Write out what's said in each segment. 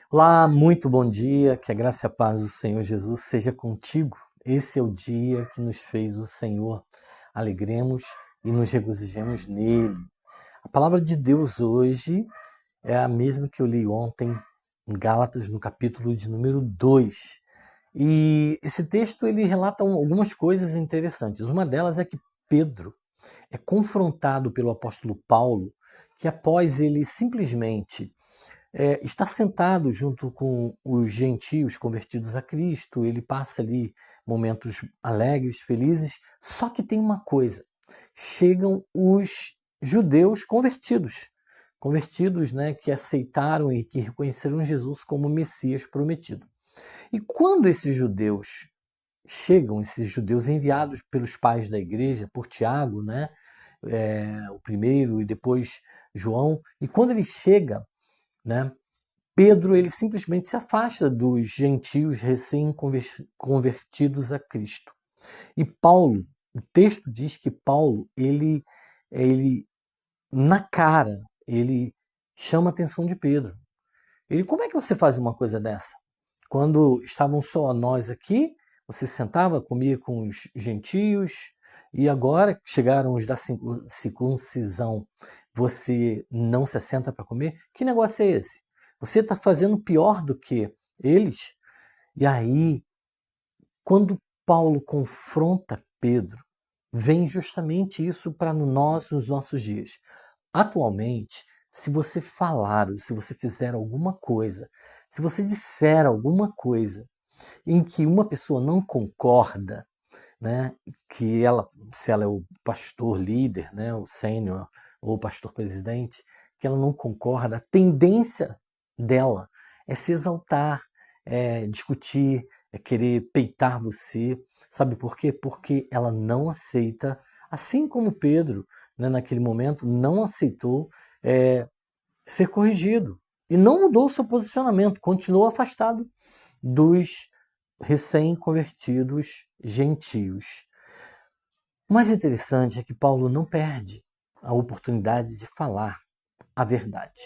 Olá, muito bom dia, que a graça e a paz do Senhor Jesus seja contigo. Esse é o dia que nos fez o Senhor. Alegremos e nos regozijemos nele. A palavra de Deus hoje é a mesma que eu li ontem em Gálatas, no capítulo de número 2. E esse texto ele relata algumas coisas interessantes. Uma delas é que Pedro é confrontado pelo apóstolo Paulo, que após ele simplesmente está sentado junto com os gentios convertidos a Cristo, ele passa ali momentos alegres, felizes, só que tem uma coisa, chegam os judeus convertidos, né, que aceitaram e que reconheceram Jesus como Messias prometido. E quando esses judeus chegam, esses judeus enviados pelos pais da igreja, por Tiago, né, o primeiro e depois João, e quando ele chega, né, Pedro ele simplesmente se afasta dos gentios recém-convertidos a Cristo. E Paulo, o texto diz que Paulo, ele na cara, ele chama a atenção de Pedro. Ele, como é que você faz uma coisa dessa? Quando estavam só nós aqui, você sentava, comia com os gentios, e agora que chegaram os da circuncisão, você não se senta para comer? Que negócio é esse? Você está fazendo pior do que eles? E aí, quando Paulo confronta Pedro, vem justamente isso para nós nos nossos dias. Atualmente, se você falar, ou se você fizer alguma coisa, se você disser alguma coisa em que uma pessoa não concorda, né, que ela, se ela é o pastor líder, né, o sênior ou o pastor presidente, que ela não concorda, a tendência dela é se exaltar, é discutir, é querer peitar você. Sabe por quê? Porque ela não aceita, assim como Pedro, né, naquele momento, não aceitou ser corrigido. E não mudou seu posicionamento, continuou afastado dos recém-convertidos gentios. O mais interessante é que Paulo não perde a oportunidade de falar a verdade.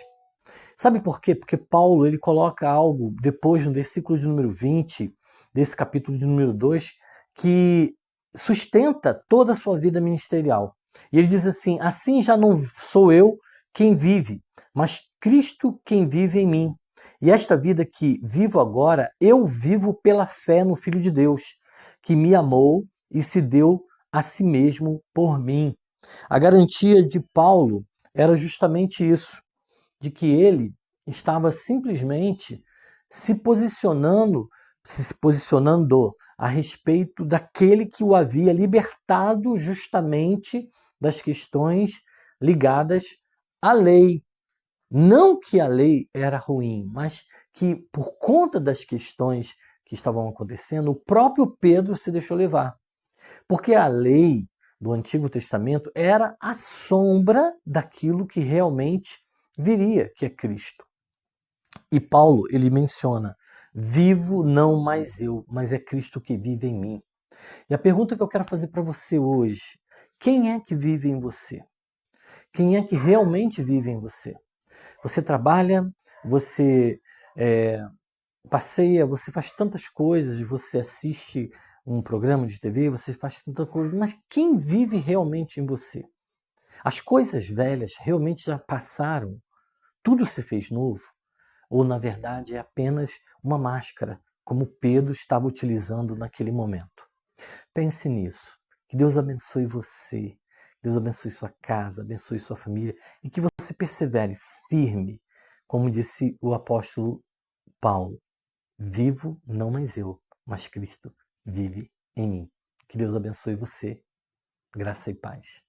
Sabe por quê? Porque Paulo ele coloca algo depois no versículo de número 20, desse capítulo de número 2, que sustenta toda a sua vida ministerial. E ele diz assim: assim já não sou eu quem vive, mas Cristo quem vive em mim. E esta vida que vivo agora, eu vivo pela fé no Filho de Deus, que me amou e se deu a si mesmo por mim. A garantia de Paulo era justamente isso, de que ele estava simplesmente se posicionando a respeito daquele que o havia libertado justamente das questões ligadas à lei. Não que a lei era ruim, mas que por conta das questões que estavam acontecendo, o próprio Pedro se deixou levar. Porque a lei do Antigo Testamento era a sombra daquilo que realmente viria, que é Cristo. E Paulo, ele menciona: vivo não mais eu, mas é Cristo que vive em mim. E a pergunta que eu quero fazer para você hoje: quem é que vive em você? Quem é que realmente vive em você? Você trabalha, você passeia, você faz tantas coisas, você assiste um programa de TV, você faz tanta coisa, mas quem vive realmente em você? As coisas velhas realmente já passaram? Tudo se fez novo? Ou, na verdade, é apenas uma máscara, como Pedro estava utilizando naquele momento? Pense nisso. Que Deus abençoe você, Deus abençoe sua casa, abençoe sua família e que você persevere firme, como disse o apóstolo Paulo: vivo não mais eu, mas Cristo vive em mim. Que Deus abençoe você. Graça e paz.